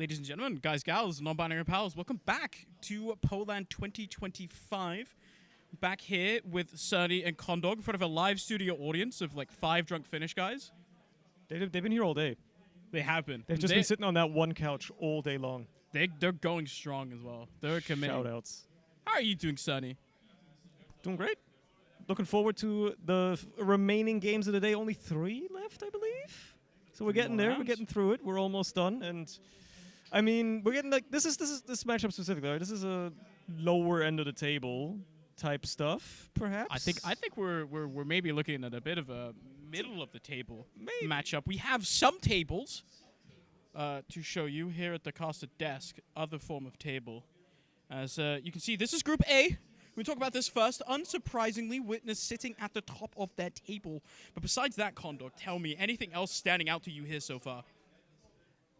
Ladies and gentlemen, guys, gals, non-binary pals, welcome back to poLANd 2025. Back here with Surny and Condawg in front of a live studio audience of like 5 drunk Finnish guys. They've been here all day. They have been. They've just been sitting on that one couch all day long. They're going strong as well. They're committed. Shoutouts. How are you doing, Surny? Doing great. Looking forward to the remaining games of the day. Only 3 left, I believe. So we're getting there. We're getting through it. We're almost done. And I mean, we're getting like this matchup specifically. Right? This is a lower end of the table type stuff, perhaps. I think we're maybe looking at a bit of a middle of the table matchup. We have some tables to show you here at the caster desk, other form of table. As you can see, this is Group A. We'll talk about this first. Unsurprisingly, Witness sitting at the top of their table. But besides that, Condawg, tell me, anything else standing out to you here so far?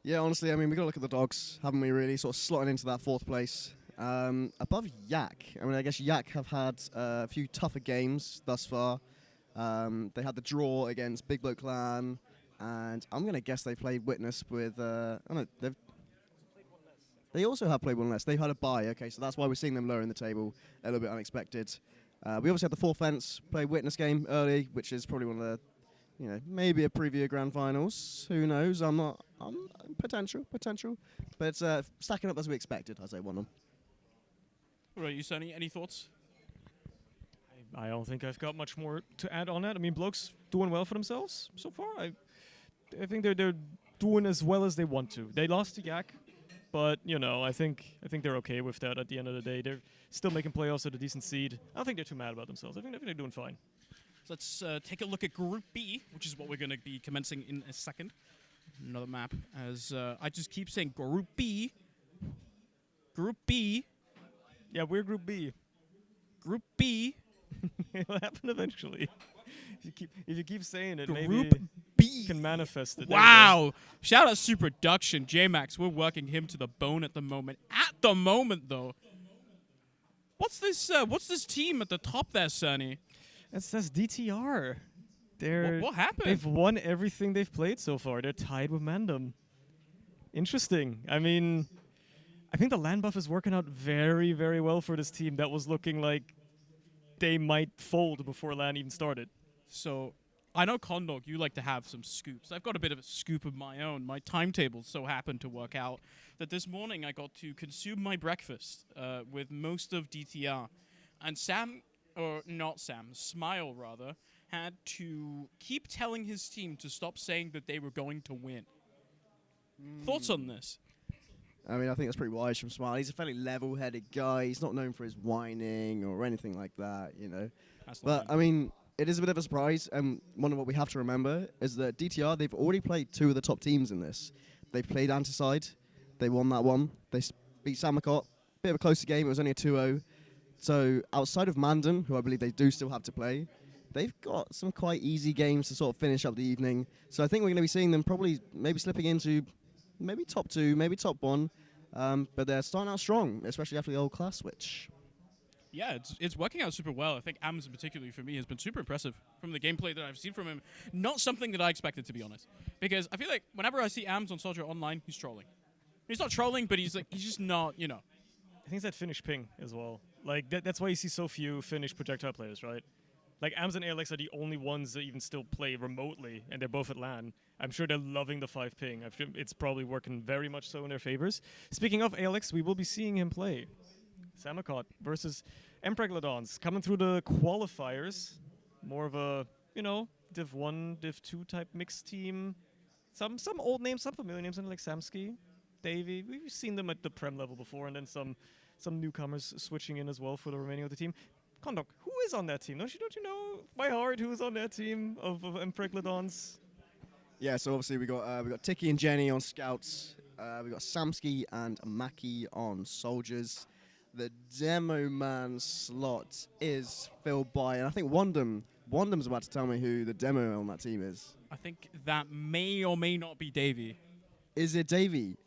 Yeah, honestly, I mean, we've got to look at the dogs, haven't we, really? Sort of slotting into that 4th place. Above Yak, I mean, I guess Yak have had a few tougher games thus far. They had the draw against Big Bloke Clan, and I'm going to guess they played Witness with... They also have played one less. They've had a bye, okay, so that's why we're seeing them lower in the table, a little bit unexpected. We obviously had the 4th fence, played Witness game early, which is probably one of the, maybe a preview of Grand Finals. Who knows? I'm potential. But stacking up as we expected, I say 1-1. What about you, Surny? Any thoughts? I don't think I've got much more to add on that. I mean, Bloke's doing well for themselves so far. I think they're doing as well as they want to. They lost to Yak. But, I think they're okay with that at the end of the day. They're still making playoffs at a decent seed. I don't think they're too mad about themselves. I think they're doing fine. So let's take a look at Group B, which is what we're going to be commencing in a second. Another map, as I just keep saying Group B. Group B. Yeah, we're Group B. Group B. It'll happen eventually. If you keep saying it, Group maybe B can manifest it. Wow! Shout out to production, J-Max. We're working him to the bone at the moment. At the moment, though, what's this team at the top there, Surny? That's DTR. What happened? They've won everything they've played so far. They're tied with Mandem. Interesting. I mean, I think the land buff is working out very, very well for this team. That was looking like they might fold before LAN even started. So, I know, Condawg, you like to have some scoops. I've got a bit of a scoop of my own. My timetable so happened to work out that this morning I got to consume my breakfast with most of DTR. And Smile, rather, had to keep telling his team to stop saying that they were going to win. Thoughts on this? I mean, I think that's pretty wise from Smile. He's a fairly level-headed guy. He's not known for his whining or anything like that, But, I mean, it is a bit of a surprise, and one of what we have to remember is that DTR, they've already played 2 of the top teams in this. They've played Anticide. They won that one. They beat Sammakot. Bit of a closer game. It was only a 2-0. So, outside of Mandem, who I believe they do still have to play, they've got some quite easy games to sort of finish up the evening. So, I think we're going to be seeing them probably maybe slipping into maybe top 2, maybe top 1. But they're starting out strong, especially after the old class switch. Yeah, it's working out super well. I think Ams, particularly for me, has been super impressive from the gameplay that I've seen from him. Not something that I expected, to be honest. Because I feel like whenever I see Ams on Soldier Online, he's trolling. He's not trolling, but he's just not, I think it's that Finnish ping as well. Like, that's why you see so few Finnish projectile players, right? Like, Ams and Alex are the only ones that even still play remotely, and they're both at LAN. I'm sure they're loving the 5 ping. I'm sure it's probably working very much so in their favors. Speaking of Alex, we will be seeing him play. Sammakot versus MPREGALODONS coming through the qualifiers. More of a, Div 1, Div 2 type mixed team. Some old names, some familiar names, like Samsky, Davey. We've seen them at the Prem level before, and then some newcomers switching in as well for the remaining of the team. Condawg, who is on that team? Don't you know by heart who is on that team of MPREGALODONS? Yeah, so obviously we got Tiki and Jenny on Scouts. We got Samsky and Maki on Soldiers. The demo man slot is filled by, and I think Wandem's about to tell me who the demo on that team is. I think that may or may not be Davey. Is it Davey?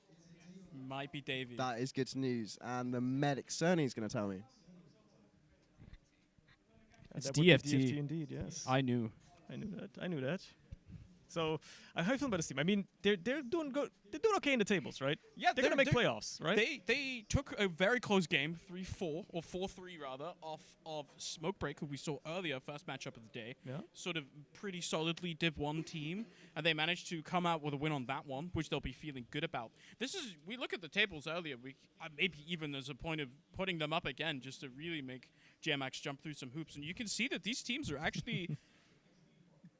Might be Davey. That is good news. And the medic Surny is going to tell me. It's that TF2. TF2 indeed, yes. I knew. I knew that. So how you feeling about this team? I mean, they're doing good. They're doing okay in the tables, right? Yeah, they're gonna make playoffs, right? They took a very close game, 3-4 or 4-3 rather, off of Smokebreak, who we saw earlier, first matchup of the day. Yeah. Sort of pretty solidly Div 1 team, and they managed to come out with a win on that one, which they'll be feeling good about. We look at the tables earlier. Maybe even there's a point of putting them up again just to really make JMax jump through some hoops, and you can see that these teams are actually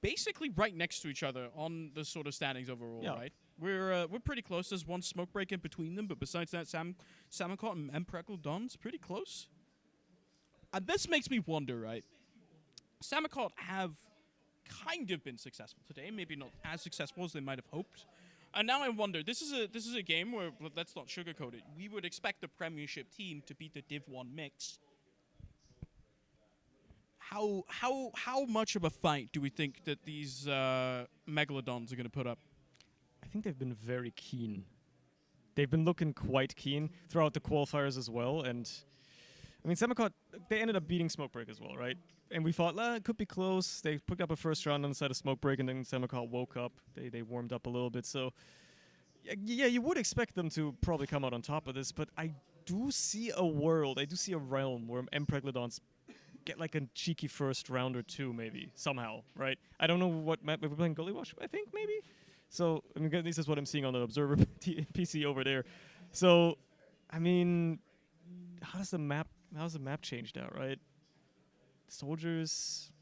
basically right next to each other on the sort of standings overall, right? We're pretty close. There's one smoke break in between them, but besides that, sammakot and MPREGALODONS pretty close. And this makes me wonder, right? sammakot have kind of been successful today, maybe not as successful as they might have hoped. And now I wonder, this is a game where, let's not sugarcoat it, we would expect the Premiership team to beat the Div 1 mix. How much of a fight do we think that these Megalodons are going to put up? I think they've been very keen. They've been looking quite keen throughout the qualifiers as well. And I mean, sammakot, they ended up beating Smokebreak as well, right? And we thought, it could be close. They picked up a first round on the side of Smokebreak, and then sammakot woke up. They warmed up a little bit. So, yeah, you would expect them to probably come out on top of this. But I do see a realm where MPREGALODONS get like a cheeky first round or two, maybe, somehow, right? I don't know what map we're playing. Gullywash, I think, maybe? So, I mean, this is what I'm seeing on the Observer PC over there. So, I mean, how's the map changed out, right? Soldiers.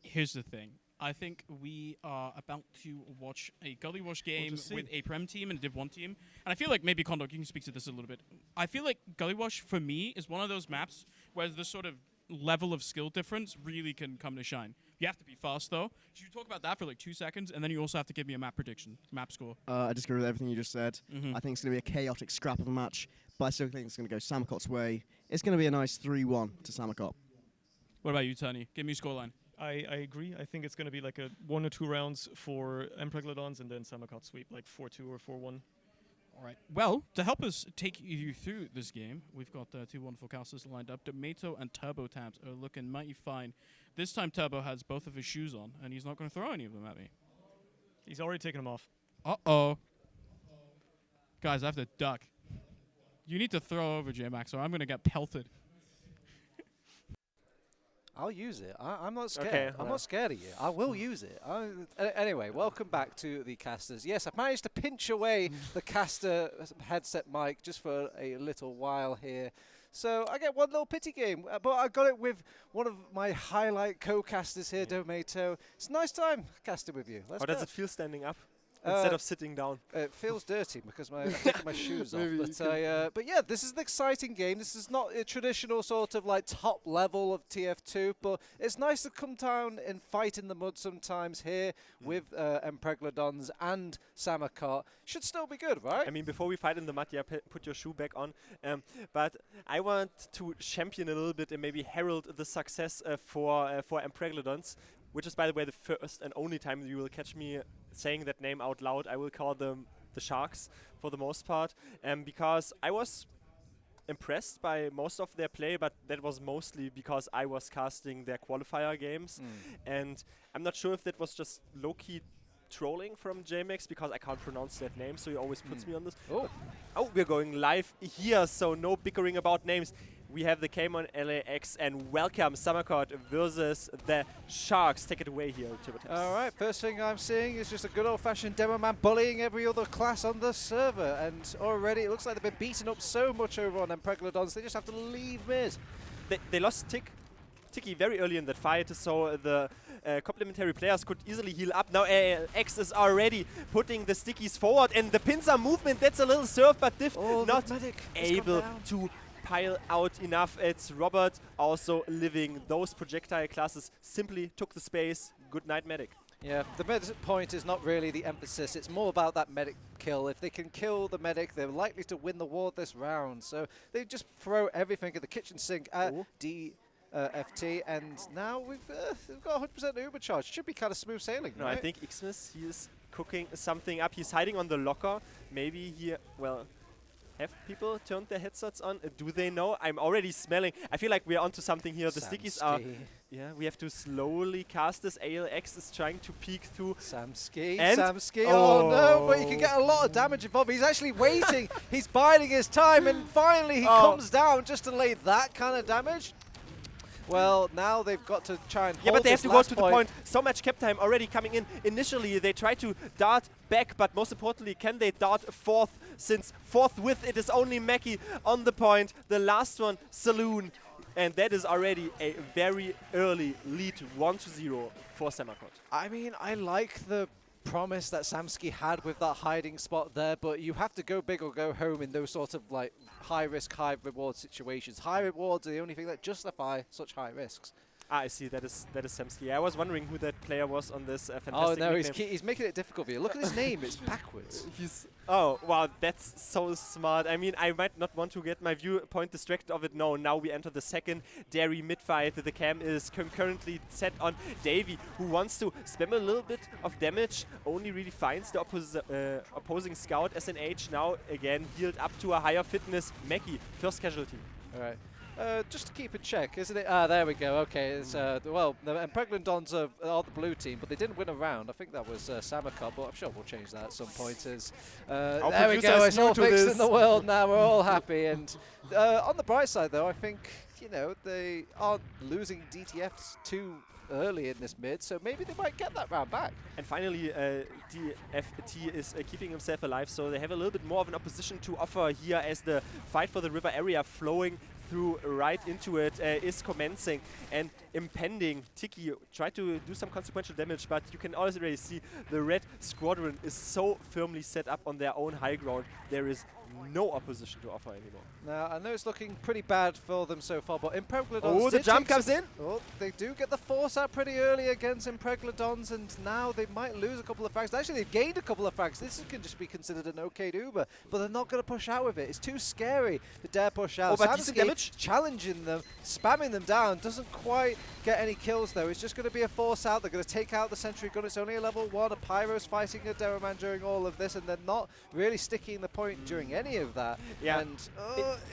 Here's the thing. I think we are about to watch a Gullywash game with a Prem team and a Div 1 team. And I feel like maybe Condawg, you can speak to this a little bit. I feel like Gullywash, for me, is one of those maps where the sort of level of skill difference really can come to shine. You have to be fast, though. Should you talk about that for like 2 seconds, and then you also have to give me a map prediction, map score. I disagree with everything you just said. I think it's going to be a chaotic scrap of a match, but I still think it's going to go sammakot's way. It's going to be a nice 3-1 to sammakot. What about you, Surny? Give me a scoreline. I agree. I think it's going to be like a 1 or 2 rounds for MPREGALODONS, and then sammakot sweep, like 4-2 or 4-1. All right. Well, to help us take you through this game, we've got 2 wonderful casters lined up. Tomato and Turbo Tabs are looking mighty fine. This time Turbo has both of his shoes on, and he's not going to throw any of them at me. He's already taken them off. Uh-oh. Guys, I have to duck. You need to throw over, JMax, or I'm going to get pelted. I'll use it. I'm not scared. Okay, I'm not scared of you. I will use it. Anyway, welcome back to the casters. Yes, I've managed to pinch away the caster headset mic just for a little while here. So I get one little pity game, but I got it with one of my highlight co-casters here, Tomato. It's a nice time casting with you. How does it feel standing up instead of sitting down? It feels dirty because I've taken my shoes off. But yeah, this is an exciting game. This is not a traditional sort of like top level of TF2, but it's nice to come down and fight in the mud sometimes here with MPREGALODONS and sammakot. Should still be good, right? I mean, before we fight in the mud, yeah, put your shoe back on. But I want to champion a little bit and maybe herald the success for MPREGALODONS, which is, by the way, the first and only time you will catch me saying that name out loud. I will call them the Sharks for the most part, because I was impressed by most of their play, but that was mostly because I was casting their qualifier games, and I'm not sure if that was just low-key trolling from JMax because I can't pronounce that name, so he always puts me on this. Oh, we're going live here, so no bickering about names. We have the Cayman LAX, and welcome sammakot versus the Sharks. Take it away here, Tibotex. All right, first thing I'm seeing is just a good old-fashioned demo man bullying every other class on the server, and already it looks like they've been beaten up so much over on MPREGALODONS, they just have to leave mid. They lost Tiki very early in that fight, so the complementary players could easily heal up. Now X is already putting the stickies forward, and the pincer movement, that's a little surf, but Div not able to pile out enough. It's Robert also living. Those projectile classes simply took the space. Good night, medic. Yeah, the medic point is not really the emphasis. It's more about that medic kill. If they can kill the medic, they're likely to win the war this round. So they just throw everything at the kitchen sink at DFT, and now we've got 100% Uber charge. Should be kind of smooth sailing, No, right? I think Xmas, he is cooking something up. He's hiding on the locker. Maybe he, well, Have people turned their headsets on? Do they know? I'm already smelling. I feel like we're onto something here. The stickies are... Yeah, we have to slowly cast this. ALX is trying to peek through. Samsky, And Samsky, oh no, but he can get a lot of damage involved. He's actually waiting. He's biding his time, and finally he comes down just to lay that kind of damage. Well, now they've got to try and hold but they have this to go last to the point. So much cap time already coming in. Initially, they try to dart back, but most importantly, can they dart fourth? Since forthwith, it is only Mackie on the point. The last one, Saloon. And that is already a very early lead, 1-0 for sammakot. I mean, I like the promise that Samsky had with that hiding spot there, but you have to go big or go home in those sort of like high risk, high reward situations. High rewards are the only thing that justify such high risks. I see. That is Samsky. I was wondering who that player was on this fantastic. Oh no, nickname. he's making it difficult for you. Look at his name; it's backwards. Oh wow, that's so smart. I mean, I might not want to get my viewpoint distracted of it. No, now we enter the second dairy mid-fight. The cam is concurrently set on Davey, who wants to spam a little bit of damage. Only really finds the opposing scout. SNH now again healed up to a higher fitness. Mackie, first casualty. All right. Just to keep in check, isn't it? Ah, there we go. Okay, it's well, the MPREGALODONS are the blue team, but they didn't win a round. I think that was sammakot, but I'm sure we'll change that at some point. There we go. It's all fixed in the world now. We're all happy. And on the bright side, though, I think they aren't losing DTFs too early in this mid, so maybe they might get that round back. And finally, TF2 is keeping himself alive, so they have a little bit more of an opposition to offer here as the fight for the river area flowing through right into it is commencing and impending. Tiki tried to do some consequential damage, but you can already see the red squadron is so firmly set up on their own high ground. There is no opposition to offer anymore. Now, I know it's looking pretty bad for them so far, but MPREGALODONS the jump comes in! Oh, they do get the force out pretty early against MPREGALODONS, and now they might lose a couple of frags. Actually, they've gained a couple of frags. This can just be considered an okay Uber, but they're not going to push out with it. It's too scary to dare push out. But decent damage. Challenging them, spamming them down, doesn't quite get any kills though. It's just going to be a force out. They're going to take out the sentry gun. It's only a level 1. A Pyro's fighting a Demoman during all of this, and they're not really sticking the point during any of that. Yeah. And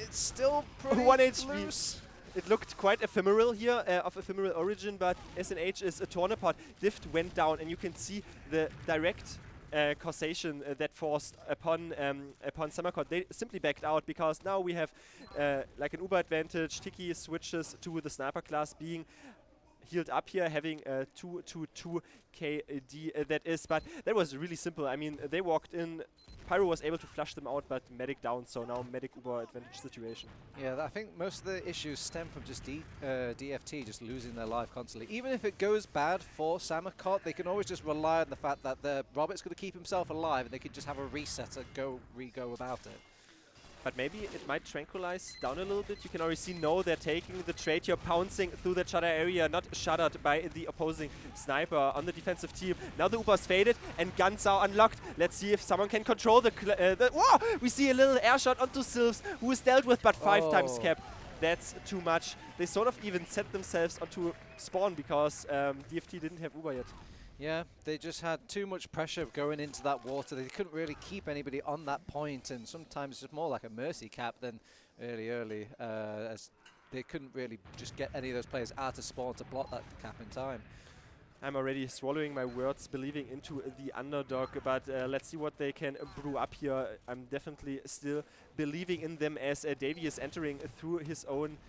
it's still pretty 1 HP. loose. It looked quite ephemeral here, of ephemeral origin, but SNH is a torn apart. Dift went down, and you can see the direct causation that forced upon sammakot. They simply backed out because now we have like an Uber advantage. Tiki switches to the sniper class being healed up here, having a 222 KD that is, but that was really simple. I mean, they walked in, Pyro was able to flush them out, but Medic down, so now Medic Uber advantage situation. Yeah, I think most of the issues stem from just DFT just losing their life constantly. Even if it goes bad for sammakot, they can always just rely on the fact that Robert's going to keep himself alive, and they can just have a reset and re-go about it. But maybe it might tranquilize down a little bit. You can already see, no, they're taking the trade here, pouncing through the shutter area, not shuttered by the opposing sniper on the defensive team. Now the Uber's faded and guns are unlocked. Let's see if someone can control the whoa! We see a little air shot onto Sylphs, who is dealt with, but 5 times cap. That's too much. They sort of even set themselves onto spawn because DFT didn't have Uber yet. Yeah, they just had too much pressure going into that water. They couldn't really keep anybody on that point, and sometimes it's more like a mercy cap than early, as they couldn't really just get any of those players out of spawn to block that cap in time. I'm already swallowing my words, believing into the underdog, but let's see what they can brew up here. I'm definitely still believing in them as Davey is entering through his own...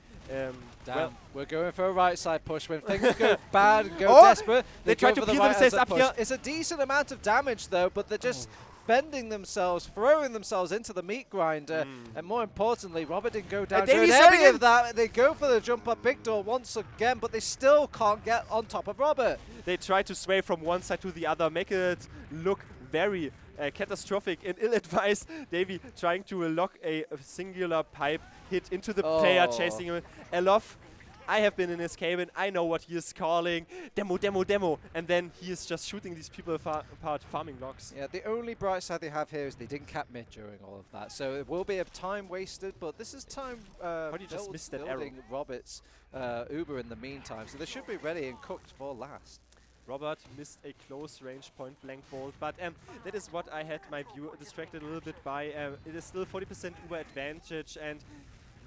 Well, we're going for a right side push. When things go bad and go desperate, they try to peel themselves up here. It's a decent amount of damage though, but they're just bending themselves, throwing themselves into the meat grinder, and more importantly, Robert didn't go down during any of that. They go for the jump up big door once again, but they still can't get on top of Robert. They try to sway from one side to the other, make it look very catastrophic and ill-advised. Davey trying to lock a singular pipe hit into the player chasing him. Elof, I have been in his cabin. I know what he is calling. Demo, demo, demo. And then he is just shooting these people apart, farming logs. Yeah, the only bright side they have here is they didn't cap mid during all of that. So it will be a time wasted, but this is time How do you just miss that arrow? Robert's Uber in the meantime. So they should be ready and cooked for last. Robert missed a close range point-blank bolt, but that is what I had my view distracted a little bit by. It is still 40% Uber advantage, and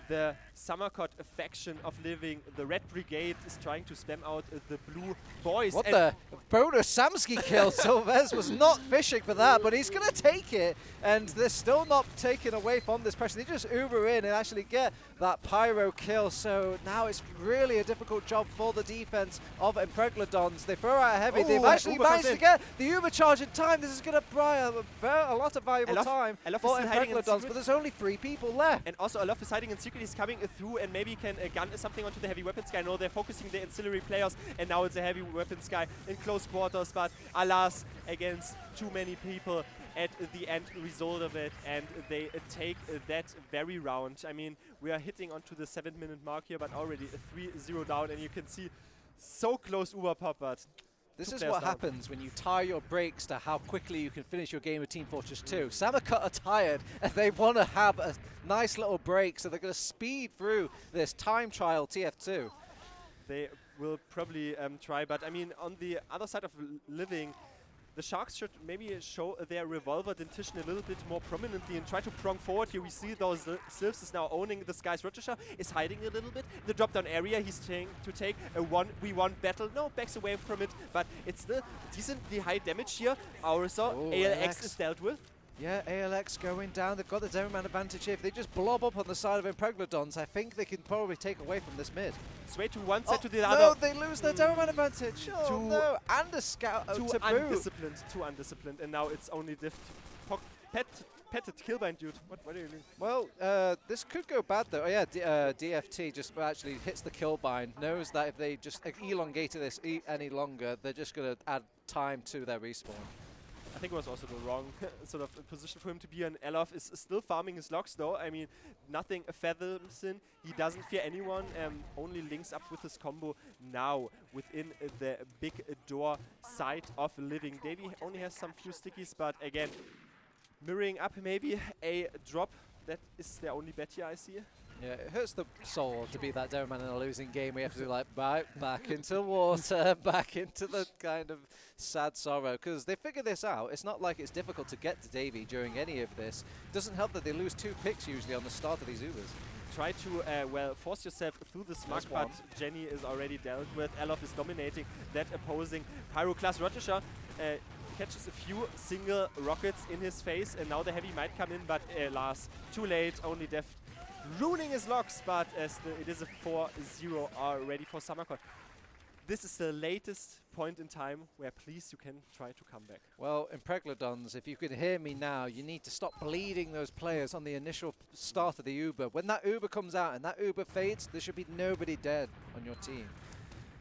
the sammakot faction of Living, the Red Brigade, is trying to spam out the blue boys. What the? Bonus Samsky kill. Silvez was not fishing for that, but he's going to take it. And they're still not taken away from this pressure. They just Uber in and actually get that pyro kill. So now it's really a difficult job for the defense of MPREGALODONS. They throw out a heavy. They've actually managed to get the Uber charge in time. This is going to buy a lot of valuable time for MPREGALODONS, but there's only 3 people left. And also Alof is hiding in secret. He's coming through and maybe can gun something onto the heavy weapons guy. No, they're focusing the ancillary players, and now it's a heavy weapons guy in close quarters, but alas, against too many people at the end result of it, and they take that very round. I mean, we are hitting onto the 7-minute mark here, but already a 3-0 down, and you can see so close Uber pop, but this is what happens when you tie your brakes to how quickly you can finish your game of Team Fortress 2. Sammakot are tired, and they want to have a nice little break, so they're going to speed through this time trial TF2. They will probably try, but I mean, on the other side of Living, the Sharks should maybe show their revolver dentition a little bit more prominently and try to prong forward. Here we see those Sylphs is now owning the skies. Rotisha is hiding a little bit. The drop down area, he's trying to take a 1v1 battle. No, backs away from it, but it's still decently high damage here. ALX is dealt with. Yeah, ALX going down. They've got the Demoman advantage here. If they just blob up on the side of MPREGALODONS, I think they can probably take away from this mid. Sway to one side to the no, other. No, they lose their Demoman advantage. Oh no, and a scout too to undisciplined, too undisciplined, and now it's only petted killbind, dude. What do you mean? Well, this could go bad though. Oh yeah, DFT just actually hits the killbind. Knows that if they just elongate this any longer, they're just going to add time to their respawn. I think it was also the wrong sort of position for him to be. And Alof is still farming his logs though. I mean, nothing fathoms in. He doesn't fear anyone. Only links up with his combo now within the big door side of Living. Davey only has some few stickies, but again, mirroring up maybe a drop. That is the only bet here I see. Yeah, it hurts the soul to be that Demoman in a losing game. We have to do like back into water, back into the kind of sad sorrow. Because they figure this out. It's not like it's difficult to get to Davey during any of this. It doesn't help that they lose 2 picks usually on the start of these Ubers. Try to, well, force yourself through the smug, but Jenny is already dealt with. Alof is dominating that opposing Pyroclast. Rotisha catches a few single rockets in his face, and now the heavy might come in, but alas, too late. Only Deft ruining his locks, but it is a 4-0 already for sammakot. This is the latest point in time where please you can try to come back. Well, MPREGALODONS, if you can hear me now, you need to stop bleeding those players on the initial start of the Uber. When that Uber comes out and that Uber fades, there should be nobody dead on your team.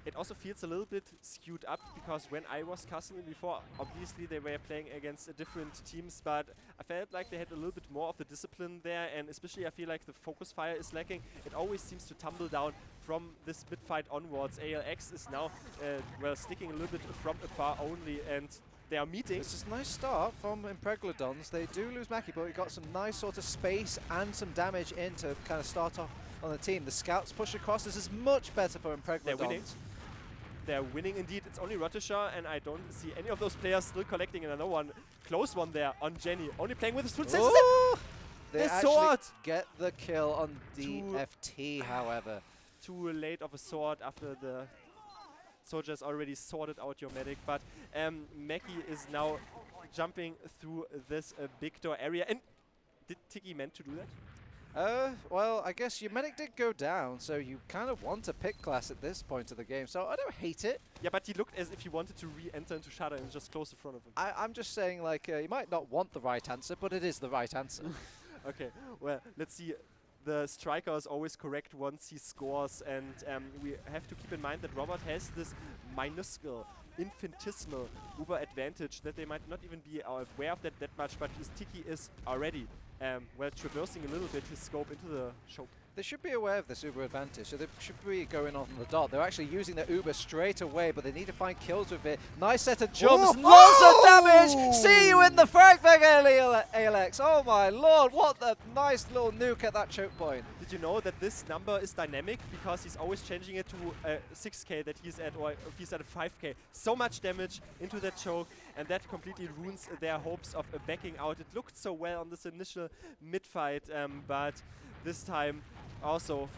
It also feels a little bit skewed up because when I was casting it before, obviously they were playing against different teams, but I felt like they had a little bit more of the discipline there, and especially I feel like the focus fire is lacking. It always seems to tumble down from this mid fight onwards. ALX is now, well, sticking a little bit from afar only, and they are meeting. This is a nice start from MPREGALODONS. They do lose Mackie, but we got some nice sort of space and some damage in to kind of start off on the team. The scouts push across. This is much better for MPREGALODONS. They're winning. They're winning indeed. It's only Rotisha, and I don't see any of those players still collecting another one. Close one there on Jenny. Only playing with his full senses. They actually sword get the kill on DFT, however. Too late of a sword after the soldiers already sorted out your medic. But Mackie is now jumping through this big door area. And did Tiki meant to do that? Well, I guess your medic did go down, so you kind of want a pick class at this point of the game, so I don't hate it. Yeah, but he looked as if he wanted to re-enter into Shadow and just close in front of him. I'm just saying, like, you might not want the right answer, but it is the right answer. Okay, well, let's see. The striker is always correct once he scores, and we have to keep in mind that Robert has this minuscule, infinitesimal Uber advantage that they might not even be aware of that much, but his Tiki is already well, traversing a little bit his scope into the choke. They should be aware of this Uber advantage, so they should be going on the dot. They're actually using the Uber straight away, but they need to find kills with it. Nice set of jumps, lots of damage! See you in the frag bag, ALX! Oh my lord, what a nice little nuke at that choke point. Did you know that this number is dynamic because he's always changing it to 6k that he's at, or if he's at a 5k. So much damage into that choke, and that completely ruins their hopes of backing out. It looked so well on this initial mid-fight, but this time also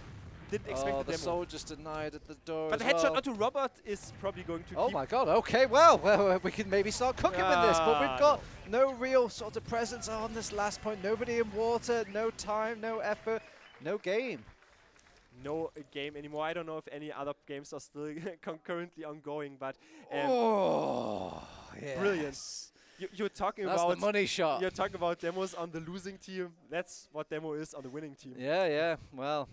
didn't expect the the demo. soul just denied at the door. But the as headshot well. onto Robert is probably going to Oh keep. my god, okay, well, we can maybe start cooking with this, but we've got no real sort of presence on this last point. Nobody in water, no time, no effort, no game. No game anymore. I don't know if any other games are still concurrently ongoing, but Yes. brilliant. You're talking That's about the money shot. You're talking about demos on the losing team. That's what demo is on the winning team. Yeah, well,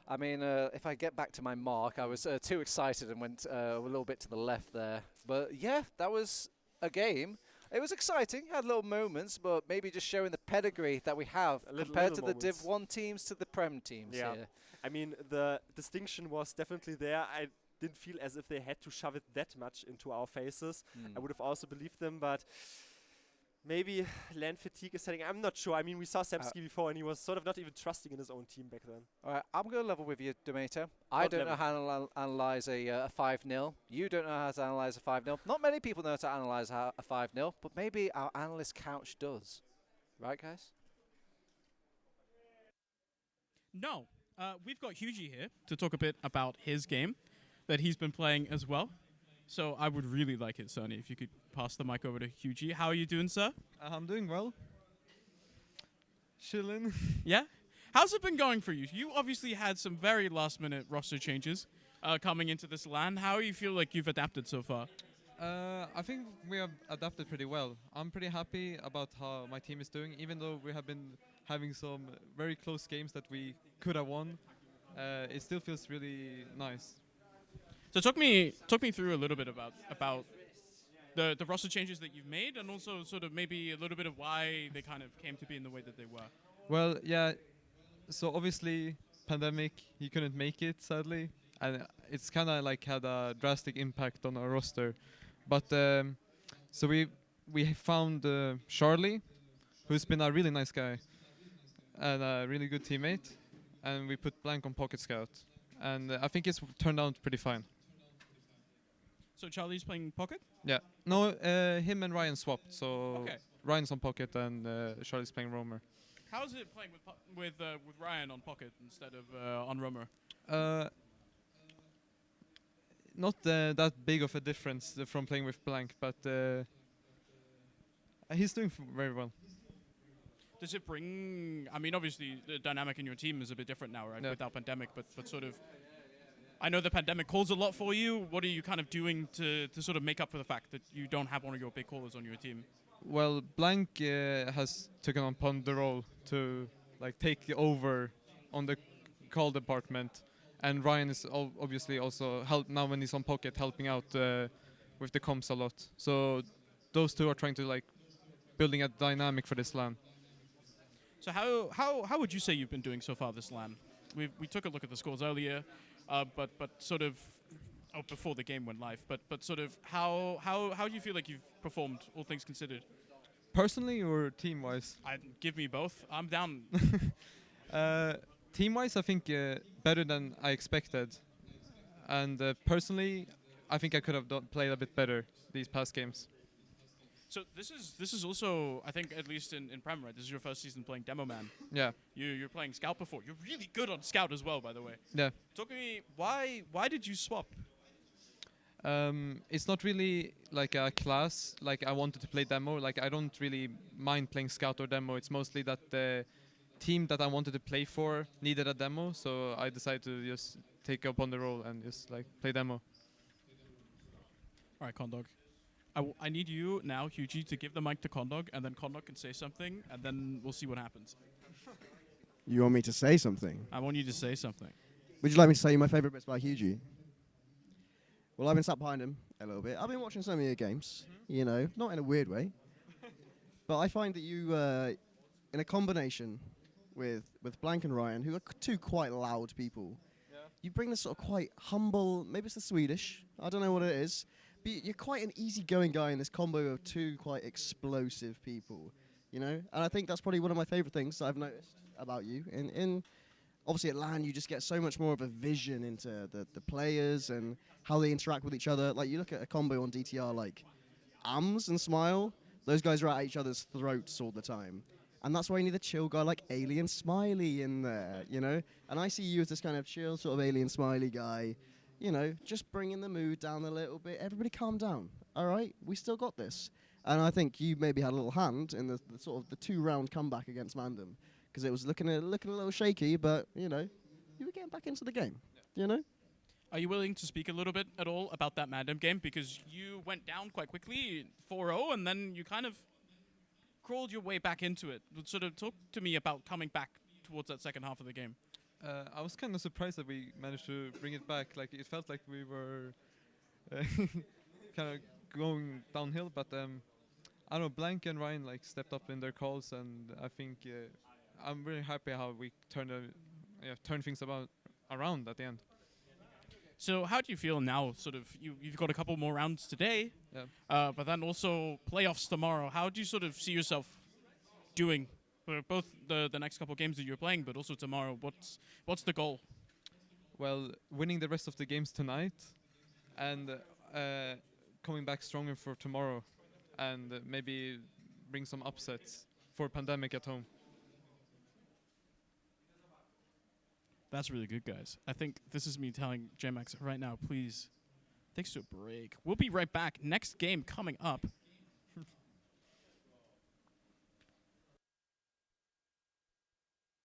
I mean, if I get back to my mark, I was too excited and went a little bit to the left there. But yeah, that was a game. It was exciting, had little moments, but maybe just showing the pedigree that we have compared to the Div 1 teams to the Prem teams here. I mean, the distinction was definitely there. I didn't feel as if they had to shove it that much into our faces. I would have also believed them, but maybe land fatigue is setting. I'm not sure. I mean, we saw Samsky before, and he was sort of not even trusting in his own team back then. All right, I'm going to level with you, Demeter. I don't know how to analyze a 5-0. You don't know how to analyze a 5-0. Not many people know how to analyze a 5-0, but maybe our analyst couch does. Right, guys? No. We've got Hugee here to talk a bit about his game that he's been playing as well. So I would really like it, Surny, if you could pass the mic over to Hugee. How are you doing, sir? I'm doing well. Chilling. Yeah? How's it been going for you? You obviously had some very last-minute roster changes coming into this LAN. How do you feel like you've adapted so far? I think we have adapted pretty well. I'm pretty happy about how my team is doing, even though we have been having some very close games that we could have won. It still feels really nice. So talk me through a little bit about the roster changes that you've made, and also sort of maybe a little bit of why they kind of came to be in the way that they were. Well, yeah. So obviously, pandemic, he couldn't make it, sadly, and it's kind of like had a drastic impact on our roster. But so we found Charlie, who's been a really nice guy and a really good teammate, and we put Blank on Pocket Scout, and I think it's turned out pretty fine. So Charlie's playing Pocket? Yeah. No, him and Ryan swapped. So Okay. Ryan's on Pocket and Charlie's playing Roamer. How is it playing with Ryan on Pocket instead of on Roamer? Not that big of a difference from playing with Blank, but he's doing very well. Does it bring? I mean, obviously the dynamic in your team is a bit different now, right? Yeah. Without pandemic, but sort of. I know the pandemic calls a lot for you. What are you kind of doing to sort of make up for the fact that you don't have one of your big callers on your team? Well, Blank has taken upon the role to like take over on the call department, and Ryan is obviously also now when he's on Pocket helping out with the comms a lot. So those two are trying to like building a dynamic for this LAN. So how would you say you've been doing so far this LAN? We took a look at the scores earlier, but sort of before the game went live. But sort of how do you feel like you've performed, all things considered? Personally or team-wise? Give me both. I'm down. Team-wise, I think better than I expected, and personally, I think I could have played a bit better these past games. So this is also, I think, at least in Prem, right? This is your first season playing Demo Man. Yeah. You're playing Scout before. You're really good on Scout as well, by the way. Yeah. Talk to me. Why did you swap? It's not really like a class. Like I wanted to play Demo. Like I don't really mind playing Scout or Demo. It's mostly that the team that I wanted to play for needed a Demo, so I decided to just take up on the role and just like play Demo. All right, Condawg. I need you now, Hugee, to give the mic to Condawg, and then Condawg can say something, and then we'll see what happens. You want me to say something? I want you to say something. Would you like me to tell you my favourite bits about Hugee? Well, I've been sat behind him a little bit. I've been watching some of your games, you know, not in a weird way. But I find that you, in a combination with Blank and Ryan, who are two quite loud people. Yeah. You bring this sort of quite humble, maybe it's the Swedish, I don't know what it is, but you're quite an easygoing guy in this combo of two quite explosive people, you know? And I think that's probably one of my favorite things that I've noticed about you. In obviously at LAN, you just get so much more of a vision into the players and how they interact with each other. Like, you look at a combo on DTR like Ams and Smile, those guys are at each other's throats all the time. And that's why you need a chill guy like Alien Smiley in there, you know? And I see you as this kind of chill sort of Alien Smiley guy, you know, just bringing the mood down a little bit. Everybody calm down, all right? We still got this. And I think you maybe had a little hand in the sort of the 2-round comeback against Mandem, because it was looking a little shaky, but, you know, you were getting back into the game, you know? Are you willing to speak a little bit at all about that Mandem game? Because you went down quite quickly, 4-0, and then you kind of crawled your way back into it. Sort of talk to me about coming back towards that second half of the game. I was kind of surprised that we managed to bring it back. Like, it felt like we were kind of going downhill, but I don't know, Blank and Ryan like stepped up in their calls, and I think I'm really happy how we turned things around at the end. So how do you feel now? Sort of, you've got a couple more rounds today, Yeah. but then also playoffs tomorrow. How do you sort of see yourself doing for both the next couple games that you're playing, but also tomorrow? What's the goal? Well, winning the rest of the games tonight, and coming back stronger for tomorrow, and maybe bring some upsets for Pandemic at home. That's really good, guys. I think this is me telling JMax right now, please, thanks to a break. We'll be right back. Next game coming up.